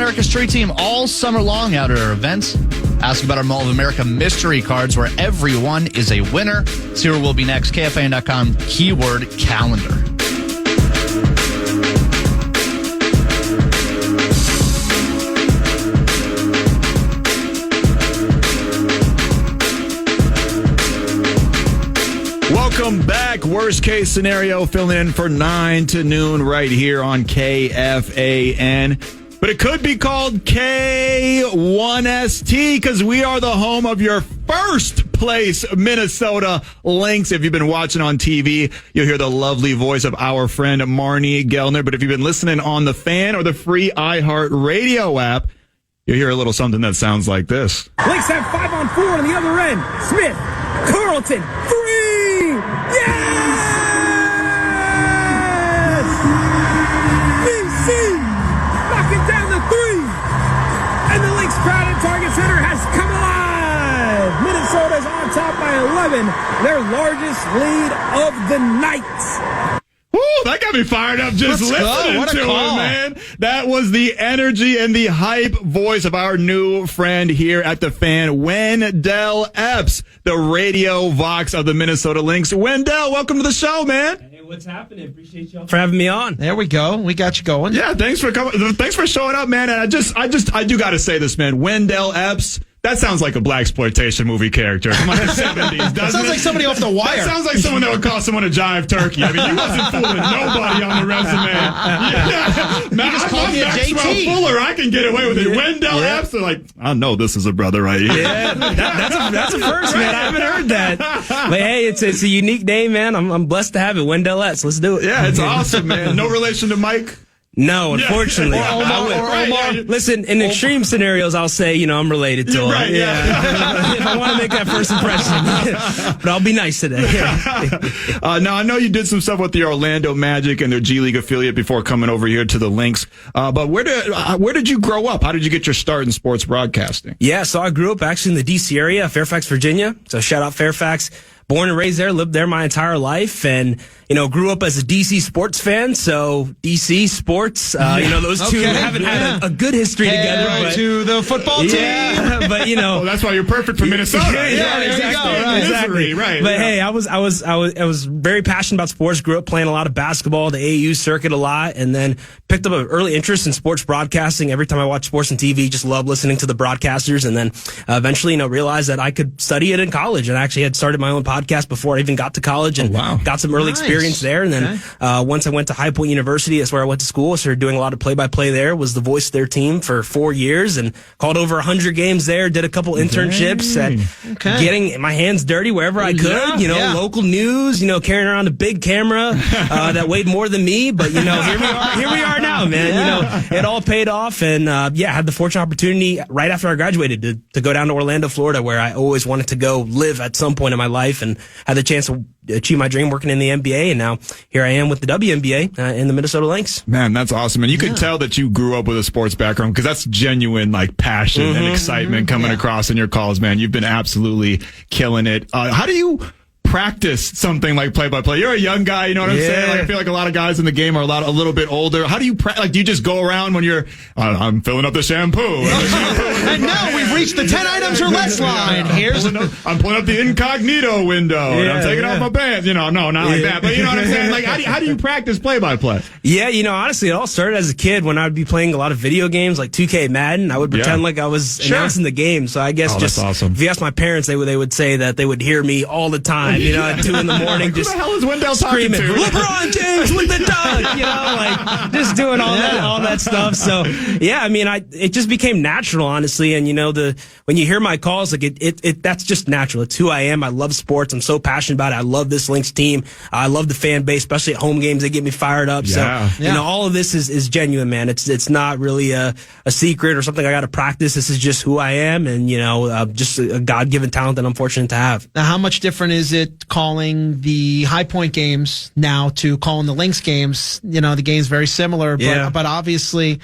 America Street Team all summer long out at our events. Ask about our Mall of America mystery cards where everyone is a winner. See where we'll be next. KFAN.com, keyword calendar. Welcome back. Worst case scenario, filling in for 9 to noon right here on KFAN. But it could be called K1ST because we are the home of your first place Minnesota Lynx. If you've been watching on TV, you'll hear the lovely voice of our friend Marnie Gellner. But if you've been listening on the Fan or the free iHeart Radio app, you'll hear a little something that sounds like this. Lynx have 5-on-4 on the other end. Smith, Carlton, 3. Yes! BC knocking down the 3. And the Lynx crowd at Target Center has come alive. Minnesota's on top by 11, their largest lead of the night. Woo, that got me fired up just listening to it, man. That was the energy and the hype voice of our new friend here at the Fan, Wendell Epps, the radio vox of the Minnesota Lynx. Wendell, welcome to the show, man. Hey, what's happening? Appreciate y'all for having me on. There we go. We got you going. Yeah, thanks for coming. Thanks for showing up, man. And I do got to say this, man. Wendell Epps. That sounds like a blaxploitation movie character from like the 70s, doesn't it? Sounds like somebody off The Wire. That sounds like someone that would call someone a jive turkey. I mean, you wasn't fooling nobody on the resume. Yeah. Now, just called me a JT. Fuller, I can get away with it. Wendell Epps, they're like, I know this is a brother right here. Yeah, that's a first, man. I haven't heard that. But hey, it's a unique name, man. I'm blessed to have it. Wendell Epps. Let's do it. Yeah, it's awesome, man. No relation to Mike? No, unfortunately. Or Omar. Listen, in extreme scenarios, I'll say, I'm related to him. Right, yeah. If I want to make that first impression. But I'll be nice today. Now, I know you did some stuff with the Orlando Magic and their G League affiliate before coming over here to the Lynx. But where did you grow up? How did you get your start in sports broadcasting? Yeah, so I grew up actually in the D.C. area, Fairfax, Virginia. So shout out Fairfax. Born and raised there, lived there my entire life, and, grew up as a DC sports fan, so DC sports, those two haven't had a good history together. But, to the football team. Yeah, but, Well, that's why you're perfect for Minnesota. Yeah, exactly. Right. But hey, I was very passionate about sports, grew up playing a lot of basketball, the AAU circuit a lot, and then picked up an early interest in sports broadcasting. Every time I watch sports on TV, just love listening to the broadcasters, and then eventually, realized that I could study it in college, and I actually had started my own podcast before I even got to college and got some early experience there. And then once I went to High Point University, that's where I went to school. I started doing a lot of play-by-play there, was the voice of their team for 4 years and called over 100 games there, did a couple internships getting my hands dirty wherever I could, local news, carrying around a big camera that weighed more than me. But, here we are now, man. It all paid off. And, had the fortunate opportunity right after I graduated to go down to Orlando, Florida, where I always wanted to go live at some point in my life, and had the chance to achieve my dream working in the NBA, and now here I am with the WNBA in the Minnesota Lynx. Man, that's awesome. And you can tell that you grew up with a sports background because that's genuine, passion and excitement coming across in your calls, man. You've been absolutely killing it. How do you practice something like play-by-play? You're a young guy, you know what I'm saying? I feel like a lot of guys in the game are a little bit older. How do you do you just go around when you're, I'm filling up the shampoo. And now we've reached the 10 items or less line. I'm pulling up the incognito window and I'm taking off my pants. No, not like that. But you know what I'm saying? How do you practice play-by-play? Yeah, honestly, it all started as a kid when I would be playing a lot of video games like 2K Madden. I would pretend like I was announcing the game. So I guess that's awesome. If you ask my parents, they would say that they would hear me all the time. At 2 in the morning, just who the hell is Wendell screaming, talking to? LeBron James with the dunk, just doing all that stuff. So it just became natural, honestly. And when you hear my calls, that's just natural. It's who I am. I love sports. I'm so passionate about it. I love this Lynx team. I love the fan base, especially at home games. They get me fired up. Yeah. So all of this is genuine, man. It's not really a secret or something I got to practice. This is just who I am, and just a God-given talent that I'm fortunate to have. Now, how much different is it calling the High Point games now to calling the Lynx games? The game's very similar, but obviously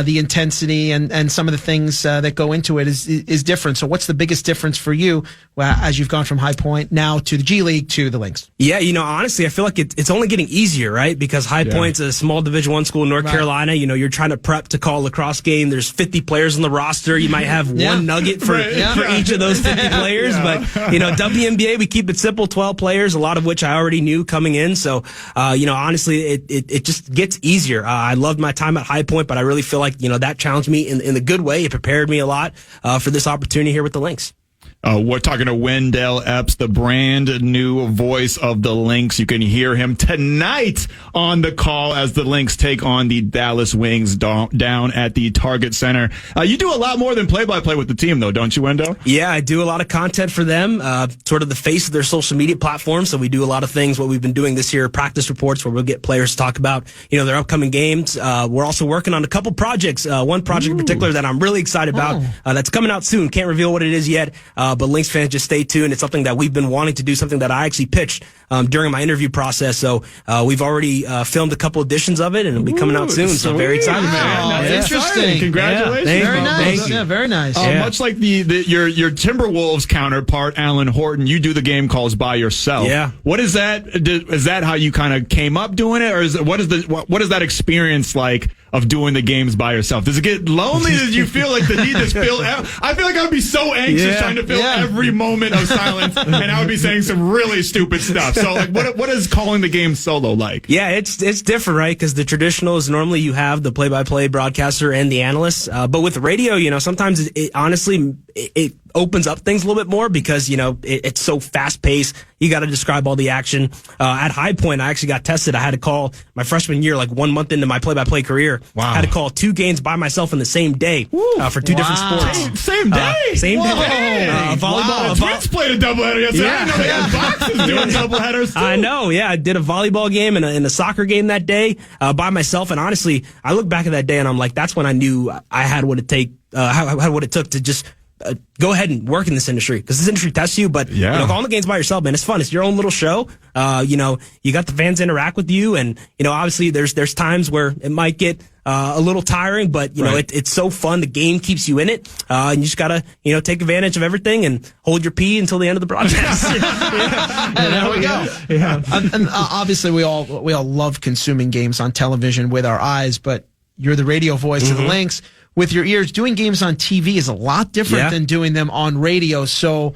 the intensity and some of the things that go into it is different. So what's the biggest difference for you as you've gone from High Point now to the G League to the Lynx? Yeah, honestly, I feel like it's only getting easier, right? Because High Point's a small Division I school in North Carolina. You're trying to prep to call a lacrosse game. There's 50 players on the roster. You might have one nugget for each of those 50 players. But, WNBA, we keep it simple, 12 players, a lot of which I already knew coming in. So, honestly, it just gets easier. I loved my time at High Point, but I really feel like, that challenged me in the good way. It prepared me a lot for this opportunity here with the Lynx. We're talking to Wendell Epps, the brand new voice of the Lynx. You can hear him tonight on the call as the Lynx take on the Dallas Wings down at the Target Center. You do a lot more than play-by-play with the team, though, don't you, Wendell? Yeah, I do a lot of content for them, sort of the face of their social media platform. So we do a lot of things. What we've been doing this year, practice reports, where we'll get players to talk about, their upcoming games. We're also working on a couple projects. One project in particular that I'm really excited about that's coming out soon. Can't reveal what it is yet. But Lynx fans, just stay tuned. It's something that we've been wanting to do, something that I actually pitched during my interview process. So we've already filmed a couple editions of it, and it'll be coming out soon. So very excited. That's interesting. Congratulations. Yeah. Very nice. Thank you. Yeah, very nice. Much like your Timberwolves counterpart, Alan Horton, you do the game calls by yourself. Yeah. What is that? Is that how you kind of came up doing it, or what is that experience like of doing the games by yourself? Does it get lonely? Did you feel like the need to fill? I feel like I'd be so anxious trying to fill every moment of silence, and I would be saying some really stupid stuff. So, like, what is calling the game solo like? Yeah, it's different, right? Because the traditional is normally you have the play-by-play broadcaster and the analyst, but with radio, sometimes it honestly opens up things a little bit more because it's so fast-paced. You got to describe all the action. At High Point, I actually got tested. I had to call my freshman year, like 1 month into my play-by-play career. Wow. I had to call 2 games by myself in the same day for 2 different sports. Same day? Same day. Volleyball. The Twins played a doubleheader yesterday. I didn't know they had boxes doing doubleheaders too. I know, yeah. I did a volleyball game and a soccer game that day by myself. And honestly, I look back at that day and I'm like, that's when I knew I had what it took to just go ahead and work in this industry, because this industry tests you. But calling the games by yourself, man, it's fun. It's your own little show. You got the fans interact with you, and obviously there's times where it might get a little tiring, but it's so fun. The game keeps you in it, and you just gotta take advantage of everything and hold your pee until the end of the broadcast. There we go. Yeah. And obviously we all love consuming games on television with our eyes, but you're the radio voice of the Lynx with your ears. Doing games on TV is a lot different than doing them on radio. So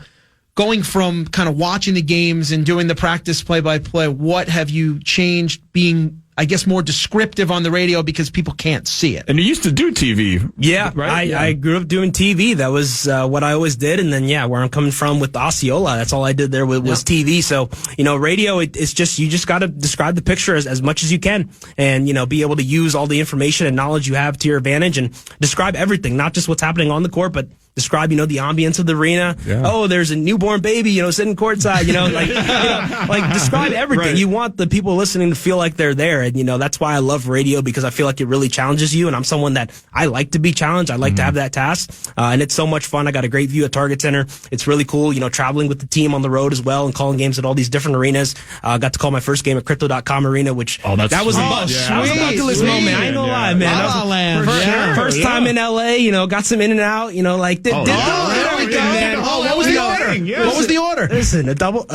going from kind of watching the games and doing the practice play-by-play, what have you changed being, I guess, more descriptive on the radio because people can't see it? And you used to do TV. Yeah, right? I grew up doing TV. That was what I always did. And then, where I'm coming from with Osceola, that's all I did there was TV. So, radio, it's just, you just got to describe the picture as much as you can and, be able to use all the information and knowledge you have to your advantage and describe everything, not just what's happening on the court, but describe, the ambience of the arena. Yeah. Oh, there's a newborn baby, sitting courtside, like describe everything. Right. You want the people listening to feel like they're there. And, that's why I love radio, because I feel like it really challenges you. And I'm someone that I like to be challenged. I like to have that task. And it's so much fun. I got a great view at Target Center. It's really cool, traveling with the team on the road as well and calling games at all these different arenas. Got to call my first game at Crypto.com Arena, which that was a bucket list moment. I ain't gonna lie, man. La La Land. First time in LA, got some in and out, there we go. Man. What was the order? What was the order? Listen, a double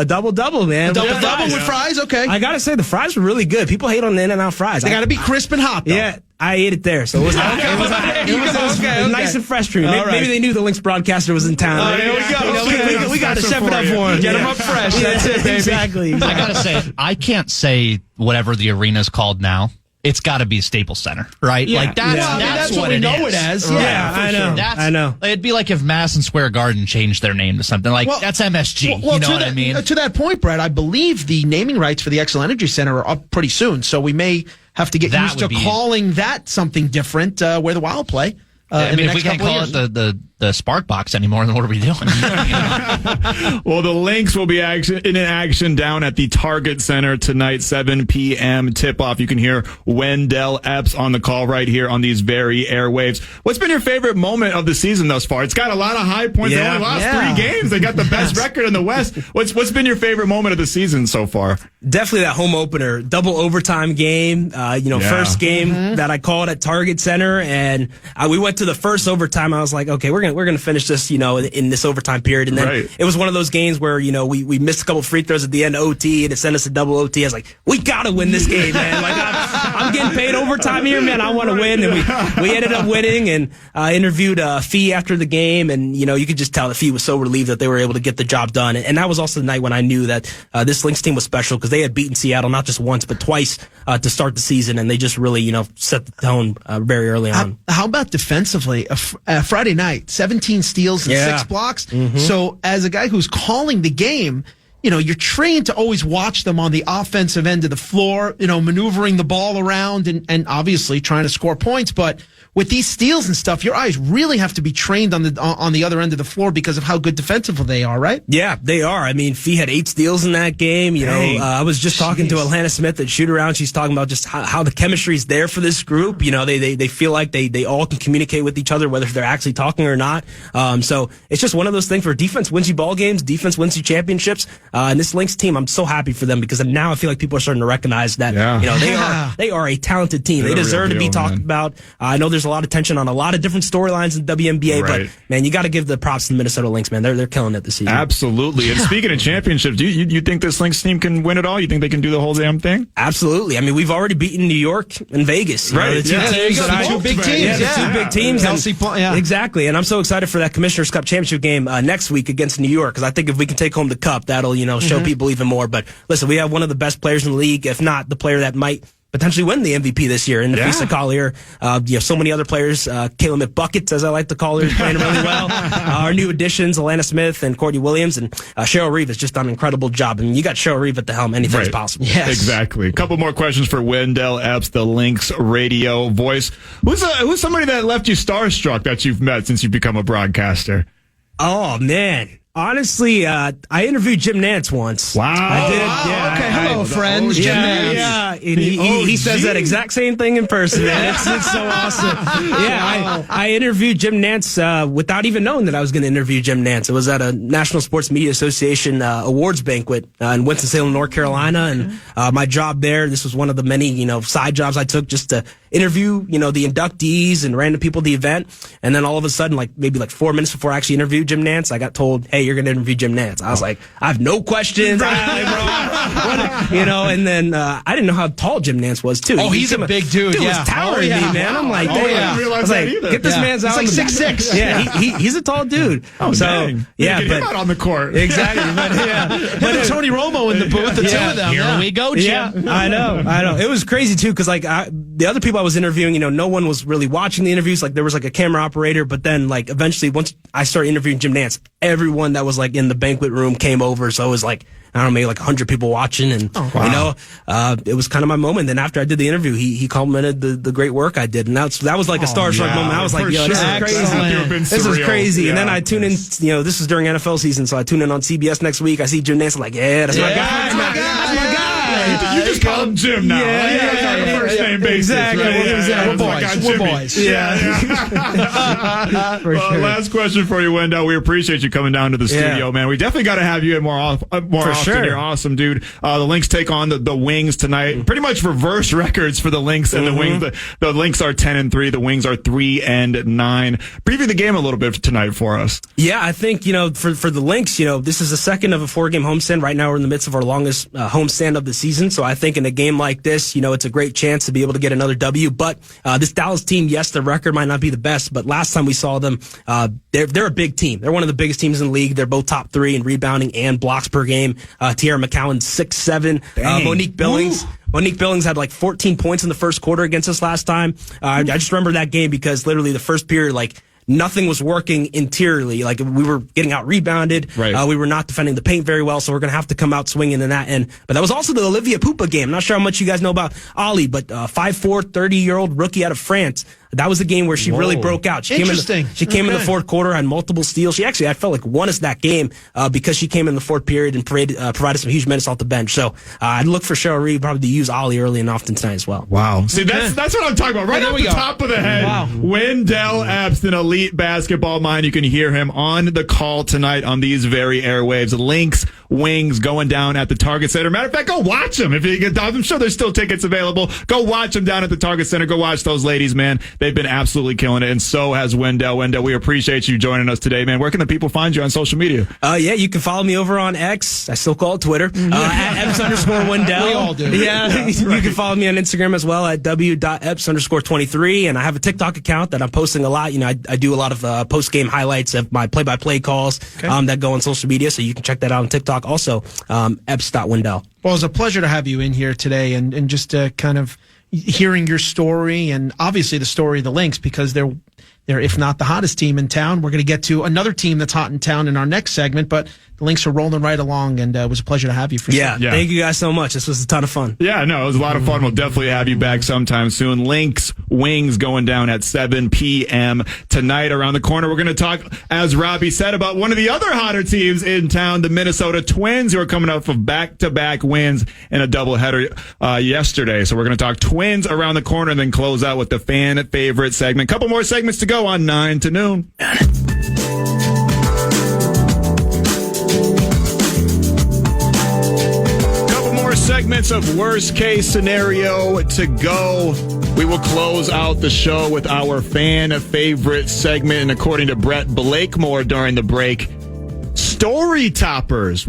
man. A double with fries? Okay. I gotta say, the fries were really good. People hate on the In-N-Out fries. They gotta be crisp and hot, though. Yeah. I ate it there, so it was nice and fresh for me. Maybe they knew the Lynx broadcaster was in town. There we go. We got to step it up for him. Get them up fresh. That's it, baby. Exactly. I gotta say, I can't say whatever the arena's called now. It's got to be Staples Center, right? Yeah. Like that's what we know it as. Yeah, I know. I know. It'd be like if Madison Square Garden changed their name to something like that's MSG. Well, you know what I mean? To that point, Brett, I believe the naming rights for the Xcel Energy Center are up pretty soon, so we may have to get used to calling that something different where the Wild play. I mean, if we can't call it the the Spark Box anymore, then what are we doing? Well, the Lynx will be in action down at the Target Center tonight, 7 p.m. tip-off. You can hear Wendell Epps on the call right here on these very airwaves. What's been your favorite moment of the season thus far? It's got a lot of high points. They only lost 3 games. They got the best record in the West. What's been your favorite moment of the season so far? Definitely that home opener, double overtime game. First game that I called at Target Center, and we went to the first overtime. I was like, okay, we're gonna finish this, in this overtime period. And then it was one of those games where we missed a couple free throws at the end of OT, and it sent us a double OT. I was like, we gotta win this game, man. Like I'm getting paid overtime here, man. I want to win, and we ended up winning. And interviewed Fee after the game, and you could just tell that Fee was so relieved that they were able to get the job done. And that was also the night when I knew that this Lynx team was special, because they had beaten Seattle not just once but twice to start the season, and they just really set the tone very early on. How about defensively? Friday night, 17 steals and 6 blocks. So as a guy who's calling the game, you're trained to always watch them on the offensive end of the floor, maneuvering the ball around and obviously trying to score points. But with these steals and stuff, your eyes really have to be trained on the other end of the floor because of how good defensively they are, right? Yeah, they are. I mean, Fee had 8 steals in that game. I was just talking to Alana Smith at Shoot Around. She's talking about just how the chemistry is there for this group. They feel like they all can communicate with each other, whether they're actually talking or not. So it's just one of those things where defense wins you ball games, defense wins you championships. And this Lynx team, I'm so happy for them, because now I feel like people are starting to recognize that they are a talented team. They deserve to be talked about. I know there's a lot of tension on a lot of different storylines in WNBA, but man, you got to give the props to the Minnesota Lynx, man. They're killing it this season. Absolutely. And speaking of championships, do you think this Lynx team can win it all? You think they can do the whole damn thing? Absolutely. I mean, we've already beaten New York and Vegas. Right. The two big teams. Yeah, the 2 big teams. Exactly. And I'm so excited for that Commissioner's Cup championship game next week against New York, because I think if we can take home the cup, that'll show people even more. But listen, we have one of the best players in the league, if not the player that might potentially win the MVP this year in Nafisa Collier. So many other players. Kayla McBuckets, as I like to call her, is playing really well. Our new additions, Alana Smith and Courtney Williams, and Cheryl Reeve has just done an incredible job. I mean, you got Cheryl Reeve at the helm. Anything's possible. Yes. Exactly. A couple more questions for Wendell Epps, the Lynx radio voice. Who's somebody that left you starstruck that you've met since you've become a broadcaster? Oh, man. Honestly, I interviewed Jim Nantz once. Wow. I did. Yeah. Okay. Hello, friends. Jim Nantz. Yeah. And he says that exact same thing in person, man. It's so awesome. Yeah. I interviewed Jim Nantz without even knowing that I was going to interview Jim Nantz. It was at a National Sports Media Association awards banquet in Winston-Salem, North Carolina. And my job there, this was one of the many, side jobs I took just to interview, the inductees and random people at the event. And then all of a sudden, maybe 4 minutes before I actually interviewed Jim Nantz, I got told, hey, you're going to interview Jim Nantz. I was like, I have no questions. And then I didn't know how tall Jim Nantz was, too. Oh, he's a big dude. Dude was towering me, man. I'm like, I was like, get this man's out. He's like 6'6". Yeah, he's a tall dude. Oh, so, dang. Yeah, get him out on the court. Exactly. But Tony Romo in the booth, the two of them. Here we go, Jim. Yeah, I know. It was crazy, too, because the other people I was interviewing, no one was really watching the interviews. There was a camera operator, but then eventually once I started interviewing Jim Nantz, everyone that was in the banquet room came over. So it was I don't know, maybe 100 people watching, and it was kind of my moment. Then after I did the interview, he complimented the great work I did, and that was like a starstruck moment. I was like, yo, this is crazy. This is crazy. Yeah, and then I tune in. This is during NFL season, so I tune in on CBS next week. I see Jim Nantz. I'm like, that's my guy. That's my guy. You just call him Jim now. Yeah, first name basis. Exactly. Right? We're boys. Yeah. Last question for you, Wendell. We appreciate you coming down to the studio, man. We definitely got to have you in more often. Sure. You're awesome, dude. The Lynx take on the Wings tonight. Pretty much reverse records for the Lynx and the Wings. The Lynx are 10-3. The Wings are 3-9. Preview the game a little bit tonight for us. Yeah, I think, for the Lynx, this is the second of a 4-game homestand. Right now we're in the midst of our longest homestand of the season. So I think in a game like this, it's a great chance to be able to get another W. But this Dallas team, yes, the record might not be the best, but last time we saw them, they're a big team. They're one of the biggest teams in the league. They're both top 3 in rebounding and blocks per game. Tierra McCowan, 6'7". Monique Billings. Woo. Monique Billings had 14 points in the first quarter against us last time. I just remember that game because literally the first period, nothing was working interiorly. We were getting out rebounded. Right. We were not defending the paint very well, so we're going to have to come out swinging in that end. But that was also the Olivia Pupa game. I'm not sure how much you guys know about Ollie, but 5'4", 30-year-old rookie out of France. that was the game where she really broke out. She came in the fourth quarter, had multiple steals. She actually, I felt like, won us that game because she came in the fourth period and provided some huge minutes off the bench. So I'd look for Cheryl Reed probably to use Ollie early and often tonight as well. Wow. See, that's what I'm talking about. Right off the top of the head. Wow. Wendell Epps, an elite basketball mind. You can hear him on the call tonight on these very airwaves. Lynx Wings going down at the Target Center. Matter of fact, go watch them. I'm sure there's still tickets available. Go watch them down at the Target Center. Go watch those ladies, man. They've been absolutely killing it, and so has Wendell. Wendell, we appreciate you joining us today, man. Where can the people find you on social media? Yeah, you can follow me over on X. I still call it Twitter. At Epps_Wendell. We all do. Yeah, Right. You can follow me on Instagram as well at w.Epps_23. And I have a TikTok account that I'm posting a lot. I do a lot of post-game highlights of my play-by-play calls that go on social media, so you can check that out on TikTok. Also, Epps.Wendell. Well, it was a pleasure to have you in here today and just kind of hearing your story and obviously the story of the Lynx, because they're, if not the hottest team in town. We're going to get to another team that's hot in town in our next segment, but the Lynx are rolling right along, and it was a pleasure to have you for sure. Yeah. Thank you guys so much. This was a ton of fun. Yeah, no, it was a lot of fun. We'll definitely have you back sometime soon. Lynx Wings going down at 7 p.m. tonight. Around the corner, we're going to talk, as Robbie said, about one of the other hotter teams in town, the Minnesota Twins, who are coming off of back-to-back wins in a doubleheader yesterday. So we're going to talk Twins around the corner and then close out with the fan favorite segment. Couple more segments to go on 9 to noon. Segments of worst case scenario to go. We will close out the show with our fan favorite segment, and according to Brett Blakemore during the break, StoryToppers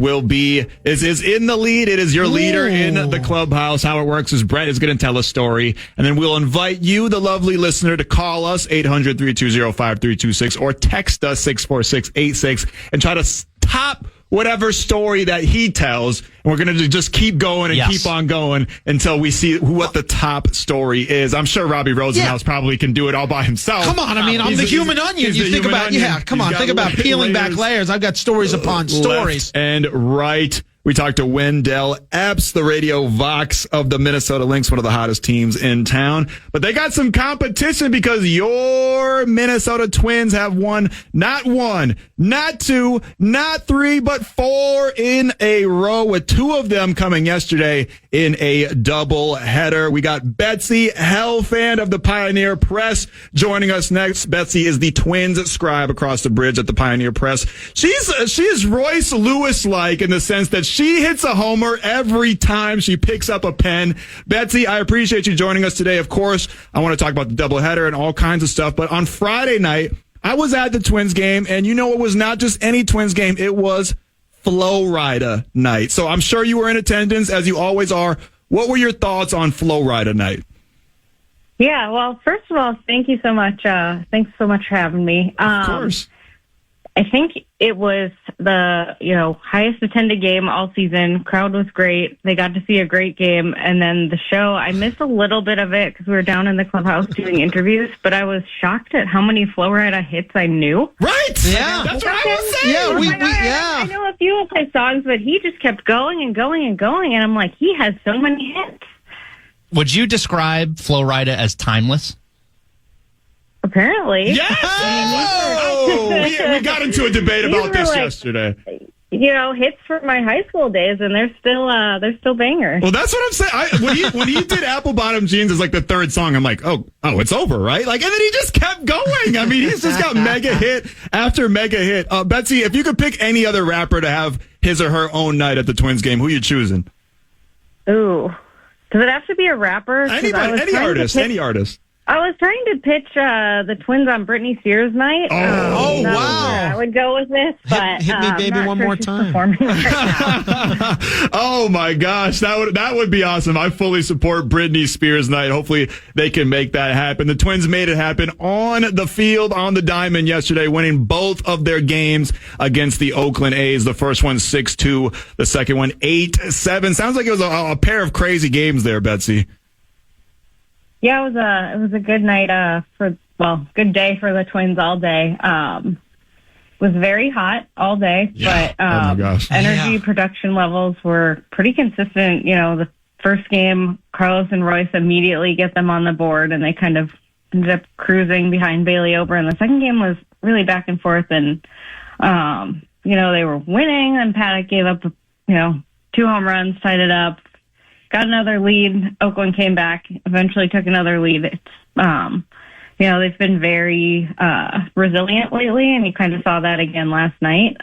is in the lead. It is your leader in the clubhouse. How it works is Brett is going to tell a story, and then we'll invite you, the lovely listener, to call us 800-320-5326 or text us 64686 and try to top whatever story that he tells, and we're going to just keep going and keep on going until we see what the top story is. I'm sure Robbie Rosenhaus probably can do it all by himself. Come on, I mean, I'm the human onion. You think about, think about peeling back layers. I've got stories upon stories. Left and right. We talked to Wendell Epps, the radio vox of the Minnesota Lynx, one of the hottest teams in town. But they got some competition because your Minnesota Twins have won not one, not two, not three, but 4 in a row, with 2 of them coming yesterday in a double header. We got Betsy Helfand of the Pioneer Press joining us next. Betsy is the Twins scribe across the bridge at the Pioneer Press. She is Royce Lewis-like in the sense that she hits a homer every time she picks up a pen. Betsy, I appreciate you joining us today. Of course, I want to talk about the doubleheader and all kinds of stuff. But on Friday night, I was at the Twins game, and it was not just any Twins game. It was Flow Rida night. So I'm sure you were in attendance, as you always are. What were your thoughts on Flow Rida night? Yeah, well, first of all, thank you so much. Thanks so much for having me. Of course. I think it was the, highest attended game all season. Crowd was great. They got to see a great game. And then the show, I missed a little bit of it because we were down in the clubhouse doing interviews, but I was shocked at how many Flow Rida hits I knew. Right. Yeah. That's what I was saying. Yeah, I know a few of his songs, but he just kept going and going and going. And I'm like, he has so many hits. Would you describe Flow Rida as timeless? Apparently. Yes! We got into a debate about this yesterday. Hits from my high school days, and they're still bangers. Well, that's what I'm saying. When he did Apple Bottom Jeans as like the third song, I'm like, oh, it's over, right? Like, and then he just kept going. I mean, he's just got mega hit after mega hit. Betsy, if you could pick any other rapper to have his or her own night at the Twins game, who are you choosing? Ooh. Does it have to be a rapper? Any artist. I was trying to pitch the Twins on Britney Spears night. Oh, wow. I would go with this, but hit me, baby, one more time. Right now. Oh my gosh, that would be awesome. I fully support Britney Spears night. Hopefully they can make that happen. The Twins made it happen on the field, on the diamond yesterday, winning both of their games against the Oakland A's. The first one 6-2, the second one 8-7. Sounds like it was a pair of crazy games there, Betsy. Yeah, it was a good night good day for the Twins all day. It was very hot all day, but oh my gosh. Energy production levels were pretty consistent. The first game, Carlos and Royce immediately get them on the board, and they kind of ended up cruising behind Bailey Ober. And the second game was really back and forth. And, they were winning, and Paddock gave up, 2 home runs, tied it up, got another lead. Oakland came back, eventually took another lead. It's, they've been very resilient lately, and you kind of saw that again last night.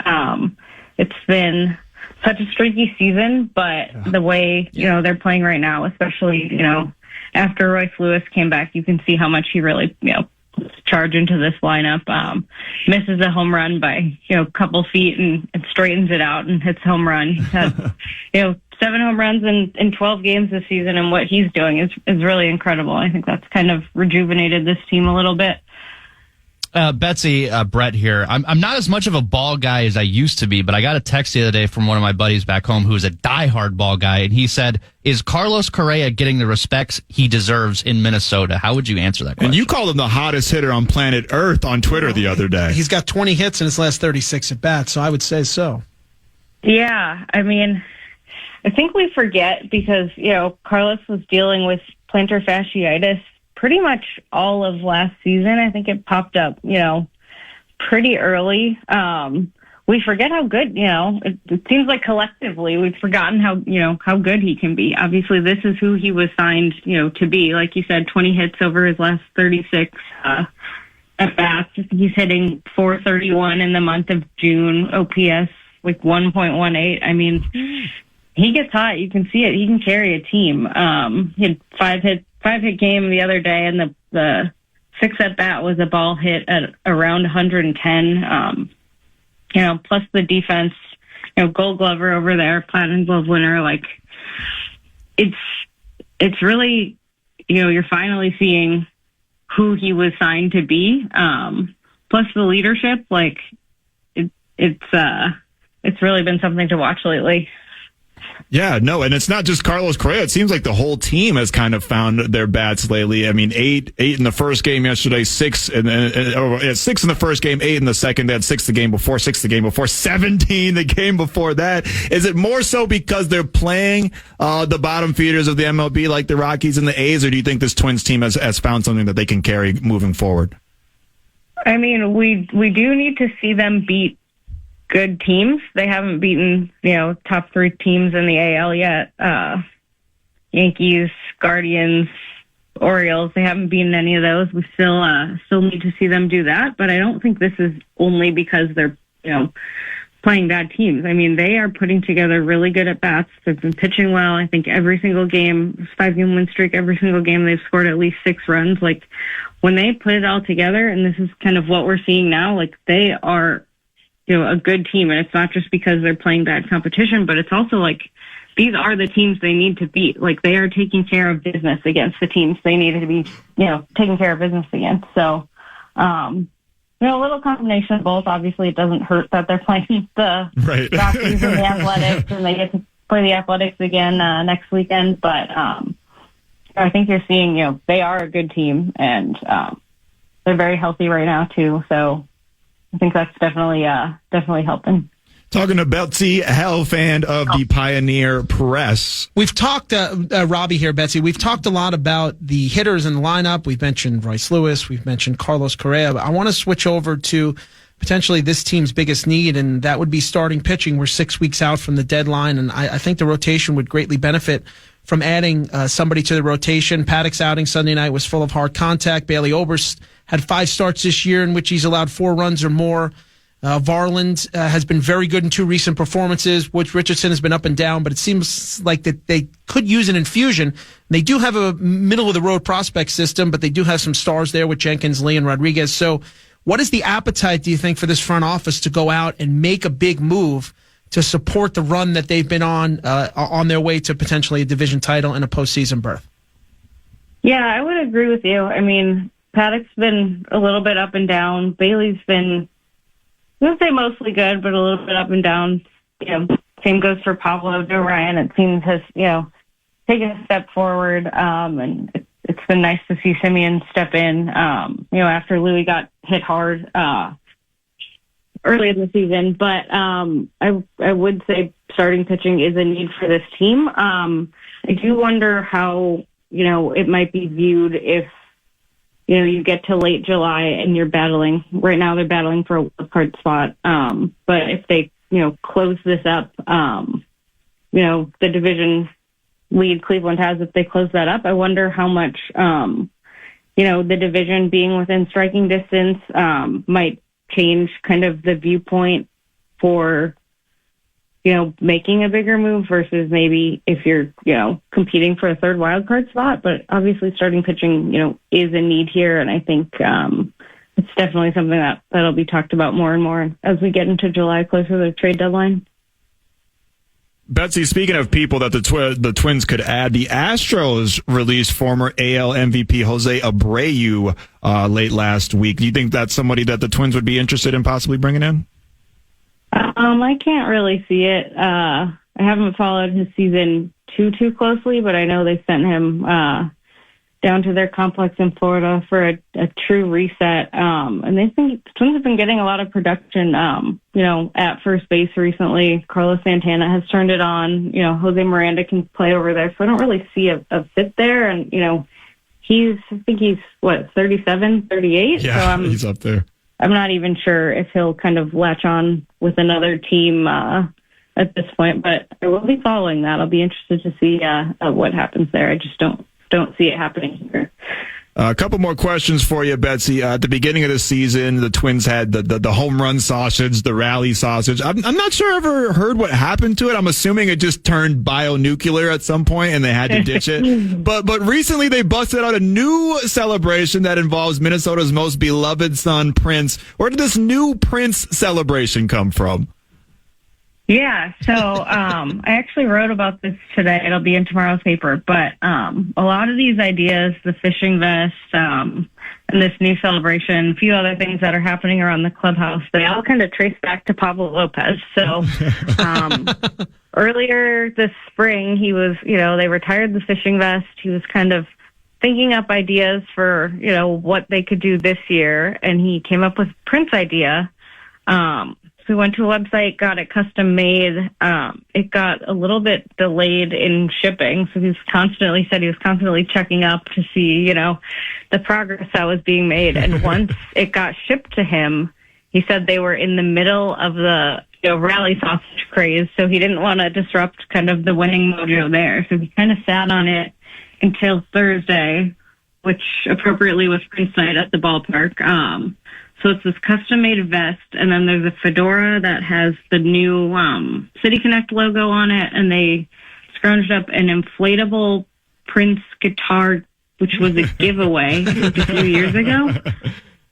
It's been such a streaky season, but the way, they're playing right now, especially, after Royce Lewis came back, you can see how much he really, charge into this lineup. Misses a home run by, a couple feet and straightens it out and hits home run. He's had, 7 home runs in 12 games this season, and what he's doing is really incredible. I think that's kind of rejuvenated this team a little bit. Betsy, Brett here. I'm not as much of a ball guy as I used to be, but I got a text the other day from one of my buddies back home who's a diehard ball guy, and he said, is Carlos Correa getting the respect he deserves in Minnesota? How would you answer that question? And you called him the hottest hitter on planet Earth on Twitter the other day. He's got 20 hits in his last 36 at-bats, so I would say so. Yeah, I mean, I think we forget because, Carlos was dealing with plantar fasciitis pretty much all of last season. I think it popped up, pretty early. We forget how good, it seems like collectively we've forgotten how good he can be. Obviously, this is who he was signed, to be. Like you said, 20 hits over his last 36 at bats. He's hitting .431 in the month of June. OPS like 1.18. I mean, he gets hot. You can see it. He can carry a team. He had five hit game the other day, and the 6 at bat was a ball hit at around 110. Plus the defense, Gold Glover over there, Platinum Glove winner. Like, it's really, you're finally seeing who he was signed to be. Plus the leadership, like it's really been something to watch lately. Yeah, no, and it's not just Carlos Correa. It seems like the whole team has kind of found their bats lately. I mean, eight in the first game yesterday, 6 in the first game, 8 in the second. They had 6 the game before, 17 the game before that. Is it more so because they're playing the bottom feeders of the MLB like the Rockies and the A's, or do you think this Twins team has found something that they can carry moving forward? I mean, we do need to see them beat good teams. They haven't beaten, top 3 teams in the AL yet. Yankees, Guardians, Orioles. They haven't beaten any of those. We still need to see them do that. But I don't think this is only because they're, playing bad teams. I mean, they are putting together really good at bats. They've been pitching well. I think every single game, 5-game win streak, every single game they've scored at least 6 runs. Like, when they put it all together, and this is kind of what we're seeing now, like, they are a good team, and it's not just because they're playing bad competition, but it's also like these are the teams they need to beat. Like, they are taking care of business against the teams they needed to be, taking care of business against. So, a little combination of both. Obviously, it doesn't hurt that they're playing the Rockies and the Athletics, and they get to play the Athletics again next weekend. But I think you're seeing, they are a good team, and they're very healthy right now too. So I think that's definitely helping. Talking to Betsy Helfand of the Pioneer Press. We've talked, Robbie here, Betsy, we've talked a lot about the hitters in the lineup. We've mentioned Royce Lewis. We've mentioned Carlos Correa. But I want to switch over to potentially this team's biggest need, and that would be starting pitching. We're 6 weeks out from the deadline, and I think the rotation would greatly benefit from adding somebody to the rotation. Paddock's outing Sunday night was full of hard contact. Bailey Oberst had 5 starts this year in which he's allowed 4 runs or more. Varland has been very good in 2 recent performances. Woods Richardson has been up and down, but it seems like that they could use an infusion. They do have a middle-of-the-road prospect system, but they do have some stars there with Jenkins, Lee, and Rodriguez. So what is the appetite, do you think, for this front office to go out and make a big move to support the run that they've been on their way to potentially a division title and a postseason berth? Yeah, I would agree with you. I mean, Paddock's been a little bit up and down. Bailey's been, I would say, mostly good, but a little bit up and down. Same goes for Pablo. Joe Ryan, it seems, has, taken a step forward. And it's been nice to see Simeon step in, after Louis got hit hard early in the season. But I would say starting pitching is a need for this team. I do wonder how, it might be viewed if you get to late July and you're battling. Right now, they're battling for a wild card spot. But if they, close this up, the division lead Cleveland has, if they close that up, I wonder how much, the division being within striking distance might change kind of the viewpoint for, making a bigger move versus maybe if you're, competing for a third wild card spot. But obviously starting pitching, is a need here. And I think it's definitely something that'll be talked about more and more as we get into July, closer to the trade deadline. Betsy, speaking of people that the Twins could add, the Astros released former AL MVP Jose Abreu late last week. Do you think that's somebody that the Twins would be interested in possibly bringing in? I can't really see it. I haven't followed his season too closely, but I know they sent him down to their complex in Florida for a true reset. And the Twins have been getting a lot of production, at first base recently. Carlos Santana has turned it on. Jose Miranda can play over there. So I don't really see a fit there. And, I think he's 37, 38. Yeah, so he's up there. I'm not even sure if he'll kind of latch on with another team at this point, but I will be following that. I'll be interested to see what happens there. I just don't see it happening here. A couple more questions for you, Betsy. At the beginning of the season, the Twins had the home run sausage, the rally sausage. I'm not sure I ever heard what happened to it. I'm assuming it just turned bionuclear at some point and they had to ditch it. But recently they busted out a new celebration that involves Minnesota's most beloved son, Prince. Where did this new Prince celebration come from? Yeah, so I actually wrote about this today. It'll be in tomorrow's paper. But a lot of these ideas, the fishing vest, and this new celebration, a few other things that are happening around the clubhouse, they all kind of trace back to Pablo Lopez. So earlier this spring, he was, they retired the fishing vest. He was kind of thinking up ideas for, what they could do this year. And he came up with Prince idea. So we went to a website, got it custom made. It got a little bit delayed in shipping. So he was constantly checking up to see, the progress that was being made. And once it got shipped to him, he said they were in the middle of the rally sausage craze. So he didn't want to disrupt kind of the winning mojo there. So he kind of sat on it until Thursday, which appropriately was Prince night at the ballpark. So it's this custom-made vest, and then there's a fedora that has the new City Connect logo on it, and they scrounged up an inflatable Prince guitar, which was a giveaway a few years ago.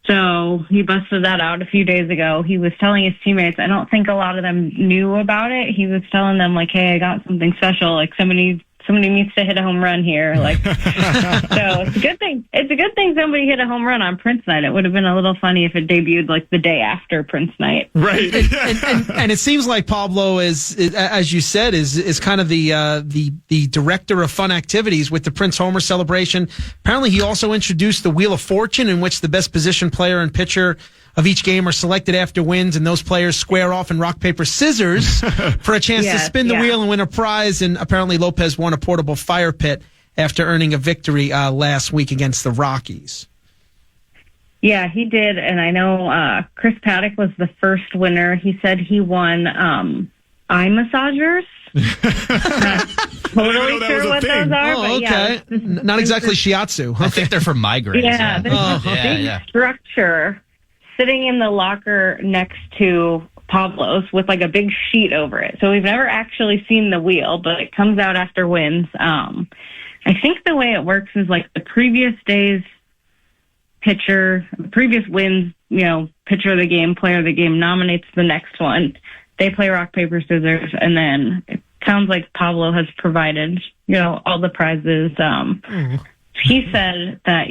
So he busted that out a few days ago. He was telling his teammates, I don't think a lot of them knew about it. He was telling them, like, hey, I got something special. Like, somebody needs to hit a home run here. Like, so it's a good thing. It's a good thing somebody hit a home run on Prince night. It would have been a little funny if it debuted like the day after Prince night. Right. And it seems like Pablo is, as you said, is kind of the director of fun activities with the Prince Homer celebration. Apparently, he also introduced the Wheel of Fortune, in which the best position player and pitcher of each game are selected after wins, and those players square off in rock, paper, scissors for a chance to spin the wheel and win a prize. And apparently Lopez won a portable fire pit after earning a victory last week against the Rockies. Yeah, he did. And I know Chris Paddock was the first winner. He said he won eye massagers. Not totally sure what those are. Oh, but okay. Not exactly shiatsu. I think they're for migraines. Yeah, there's a big structure sitting in the locker next to Pablo's with like a big sheet over it. So we've never actually seen the wheel, but it comes out after wins. I think the way it works is like the previous day's pitcher, previous wins, pitcher of the game, player of the game nominates the next one. They play rock, paper, scissors, and then it sounds like Pablo has provided, all the prizes. He said that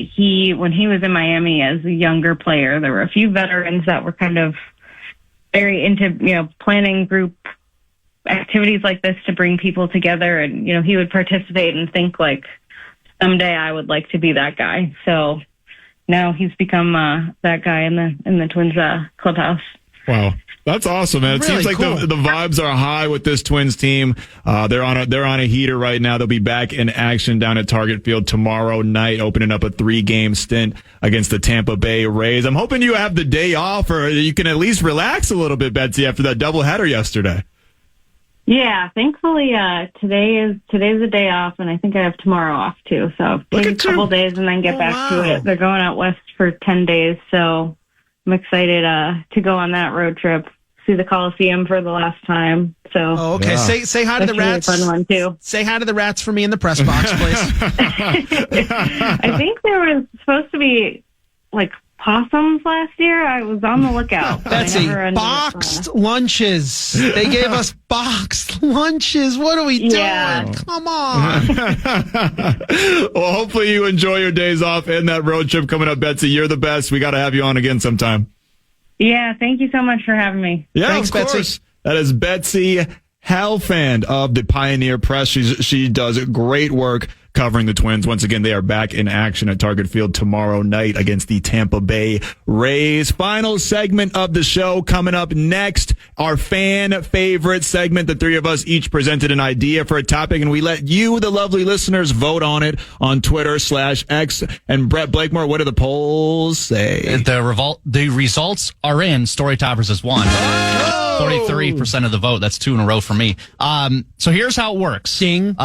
when he was in Miami as a younger player, there were a few veterans that were kind of very into, planning group activities like this to bring people together. And, he would participate and think like, someday I would like to be that guy. So now he's become that guy in the Twins clubhouse. Wow. That's awesome, man. It Really seems like cool. the vibes are high with this Twins team. They're on a heater right now. They'll be back in action down at Target Field tomorrow night, opening up a 3-game stint against the Tampa Bay Rays. I'm hoping you have the day off, or you can at least relax a little bit, Betsy, after that doubleheader yesterday. Yeah, thankfully today's the day off, and I think I have tomorrow off too. So take a couple days and then get back to it. They're going out west for 10 days, so I'm excited to go on that road trip, see the Coliseum for the last time. So Oh, okay. Yeah. Say hi to the rats. Fun one too. Say hi to the rats for me in the press box, please. I think there was supposed to be like possums last year. I was on the lookout. but I Betsy, never ended up, boxed lunches. They gave us boxed lunches. What are we doing? Yeah. Come on. Well, hopefully you enjoy your days off and that road trip coming up, Betsy. You're the best. We got to have you on again sometime. Yeah, thank you so much for having me. Yeah, Thanks, of course. Betsy. That is Betsy Helfand of the Pioneer Press. She does great work covering the Twins. Once again, they are back in action at Target Field tomorrow night against the Tampa Bay Rays. Final segment of the show coming up next. Our fan favorite segment. The three of us each presented an idea for a topic, and we let you, the lovely listeners, vote on it on Twitter/X. And Brett Blakemore, what do the polls say? The results are in. StoryToppers has won. 43% of the vote. That's 2 in a row for me. So here's how it works. Ding.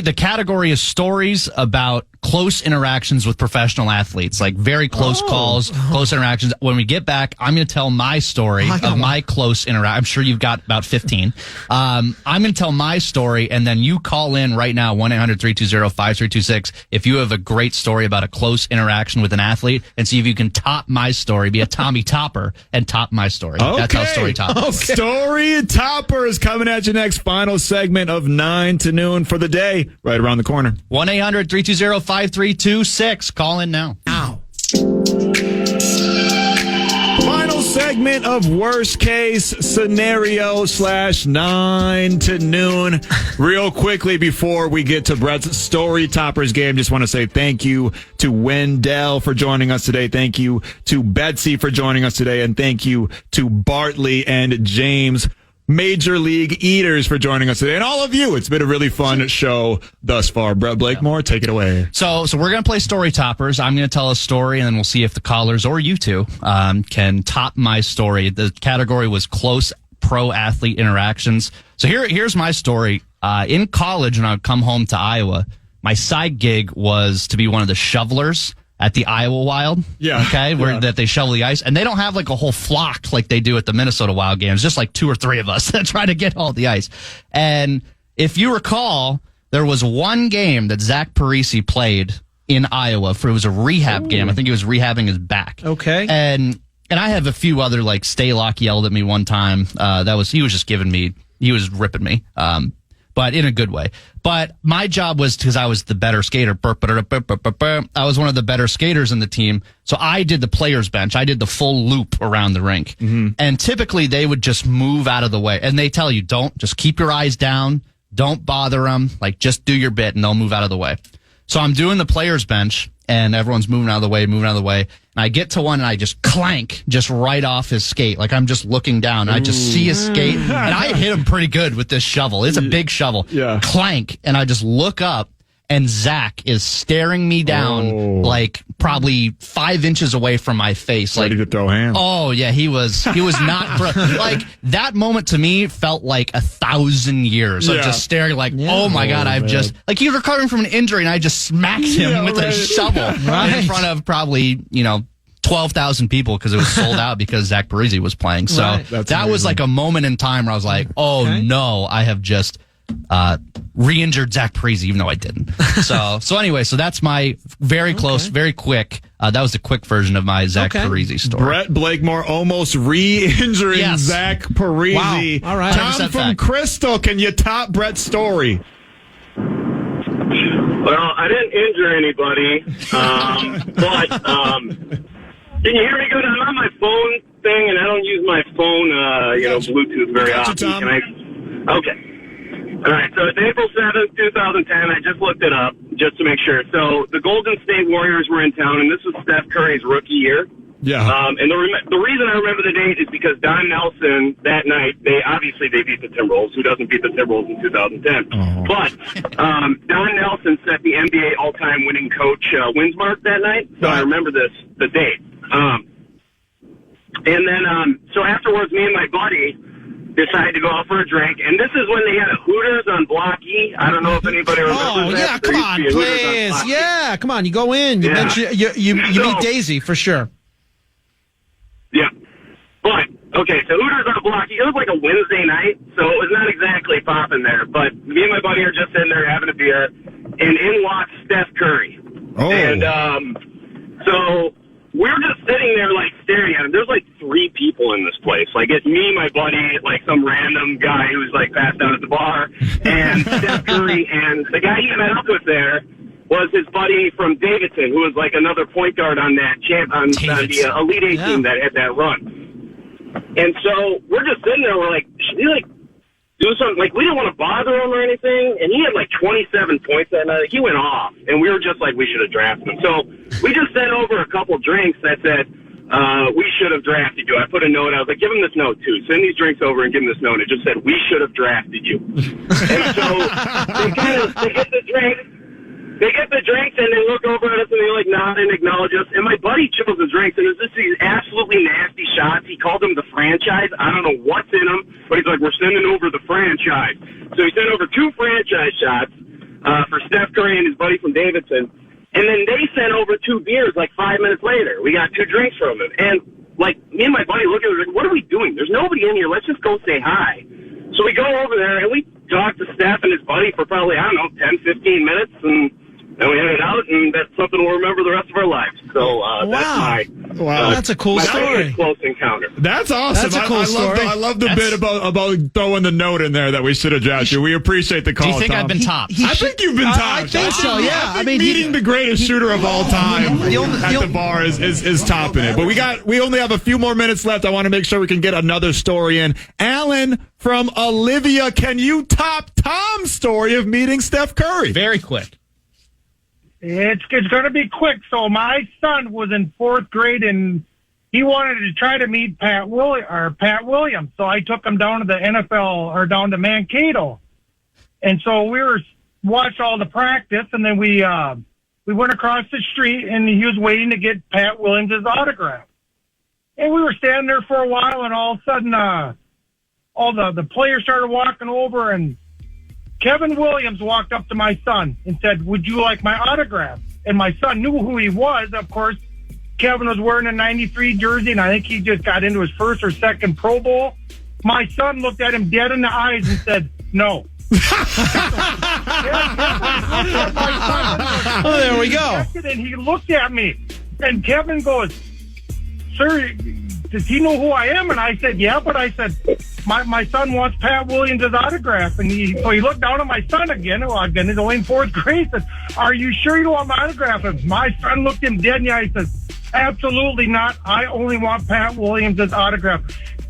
The category is stories about close interactions with professional athletes, like very close calls, close interactions. When we get back, I'm going to tell my story of my close interaction. I'm sure you've got about 15. I'm going to tell my story, and then you call in right now, 1-800-320-5326, if you have a great story about a close interaction with an athlete, and see if you can top my story, be a Tommy Topper, and top my story. That's how Story Toppers. Story Toppers coming at you next. Final segment of 9 to noon for the day, right around the corner. 1-800-320-5326. Call in now. Ow. Final segment of worst case scenario /9 to noon. Real quickly before we get to Brett's Story Toppers game, just want to say thank you to Wendell for joining us today. Thank you to Betsy for joining us today. And thank you to Bartley and James, Major League Eaters, for joining us today, and all of you. It's been a really fun show thus far. Brett Blakemore, take it away. So we're going to play Story Toppers. I'm going to tell a story, and then we'll see if the callers or you two can top my story. The category was close pro athlete interactions. So here's my story. In college, when I would come home to Iowa, my side gig was to be one of the shovelers at the Iowa Wild. Yeah. Okay. That they shovel the ice. And they don't have like a whole flock like they do at the Minnesota Wild games, just like 2 or 3 of us that try to get all the ice. And if you recall, there was one game that Zach Parisi played in Iowa it was a rehab game. I think he was rehabbing his back. Okay. And I have a few other, like Staylock yelled at me one time. He was ripping me. But in a good way. But my job was, because I was the better skater, I was one of the better skaters in the team. So I did the players bench. I did the full loop around the rink. Mm-hmm. And typically they would just move out of the way. And they tell you, just keep your eyes down. Don't bother them. Like, just do your bit and they'll move out of the way. So I'm doing the players bench and everyone's moving out of the way. And I get to one and I just clank just right off his skate. Like, I'm just looking down and I just see his skate and I hit him pretty good with this shovel. It's a big shovel. Yeah. Clank. And I just look up and Zach is staring me down like probably 5 inches away from my face. Ready to throw hands. Oh yeah, he was not like that moment to me felt like 1,000 years of just staring like, oh my God, just like he was recovering from an injury and I just smacked him with a shovel in front of probably, 12,000 people because it was sold out because Zach Parisi was playing. So that was like a moment in time where I was like, no, I have just re-injured Zach Parisi, even though I didn't. So anyway, so that's my very close, very quick. That was the quick version of my Zach Parisi story. Brett Blakemore almost re-injuring Zach Parisi. Wow. All right. Tom from Crystal, can you top Brett's story? Well, I didn't injure anybody, but can you hear me good? I'm on my phone thing, and I don't use my phone, Bluetooth very often. Tom. Okay. All right, so it's April 7th, 2010. I just looked it up just to make sure. So the Golden State Warriors were in town, and this was Steph Curry's rookie year. Yeah. And the reason I remember the date is because Don Nelson that night, they beat the Timberwolves. Who doesn't beat the Timberwolves in 2010? Oh. But Don Nelson set the NBA all-time winning coach wins mark that night. So I remember the date. And then so afterwards, me and my buddy decided to go out for a drink, and this is when they had a Hooters on Block E. I don't know if anybody remembers that. Oh, yeah, come on, please. Yeah, come on, you go in. You mention, you meet Daisy, for sure. Yeah. But, okay, so Hooters on Block E, it was like a Wednesday night, so it was not exactly popping there, but me and my buddy are just sitting there having a beer, and in walks Steph Curry. Oh. And so we're just sitting there, like, staring at him. There's, like, 3 people in this place. Like, it's me, my buddy, like, some random guy who's, like, passed out at the bar, and Steph Curry, and the guy he met up with there was his buddy from Davidson, who was, like, another point guard on that on the Elite Eight team that had that run. And so we're just sitting there, we're like, should we, like, do something? Like, we didn't want to bother him or anything, and he had, like, 27 points that night. He went off, and we were just like, we should have drafted him. So we just sent over a couple drinks that said, we should have drafted you. I put a note. I was like, give him this note, too. Send these drinks over and give him this note. It just said, we should have drafted you. And so they get the drinks. They get the drinks, and they look over at us, and they, like, nod and acknowledge us. And my buddy chose the drinks, and it was just these absolutely nasty shots. He called them the franchise. I don't know what's in them, but he's like, we're sending over the franchise. So he sent over 2 franchise shots for Steph Curry and his buddy from Davidson. And then they sent over 2 beers, like, 5 minutes later. We got 2 drinks from him. And, like, me and my buddy look at it, like, what are we doing? There's nobody in here. Let's just go say hi. So we go over there, and we talk to Steph and his buddy for probably, I don't know, 10, 15 minutes, and then we headed out, and that's something we'll remember the rest of our lives. So That's a cool story. Close encounter. That's awesome. That's a cool story. I love the bit about throwing the note in there that we should have drafted you. We appreciate the call. Do you think Tom. I've been topped? I think you've been topped. I think so, yeah. I mean, meeting the greatest shooter of all time at the bar is topping it. But we only have a few more minutes left. I want to make sure we can get another story in. Alan from Olivia, can you top Tom's story of meeting Steph Curry? Very quick. It's going to be quick. So my son was in 4th grade, and he wanted to try to meet Pat Williams. So I took him down to the NFL, or down to Mankato. And so we watched all the practice, and then we went across the street, and he was waiting to get Pat Williams' autograph. And we were standing there for a while, and all of a sudden, all the players started walking over, and Kevin Williams walked up to my son and said, would you like my autograph? And my son knew who he was. Of course, Kevin was wearing a 93 jersey, and I think he just got into his 1st or 2nd Pro Bowl. My son looked at him dead in the eyes and said, no. Oh, there we go. And he looked at me, and Kevin goes, sir, does he know who I am? And I said, yeah, but I said, my son wants Pat Williams' autograph. And so he looked down at my son again. Well, again, he's only in 4th grade. Said, are you sure you don't want my autograph? And my son looked him dead in the eye and said, absolutely not. I only want Pat Williams' autograph.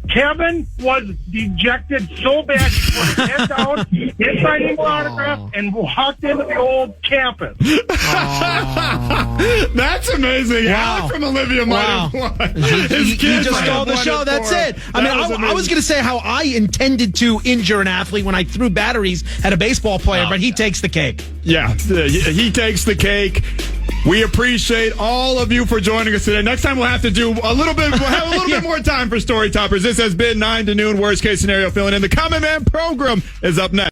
Kevin was dejected so bad he put his head down, didn't sign any more autograph, and walked into the old campus. That's amazing. Wow. Alec from Olivia might have won. He just stole the show. That's it. I mean, I was going to say how I intended to injure an athlete when I threw batteries at a baseball player, but he takes the cake. Yeah, he takes the cake. We appreciate all of you for joining us today. Next time we'll have to do a little bit. We'll have a little bit more time for Story Toppers. This has been 9 to noon. Worst case scenario filling in. The Common Man program is up next.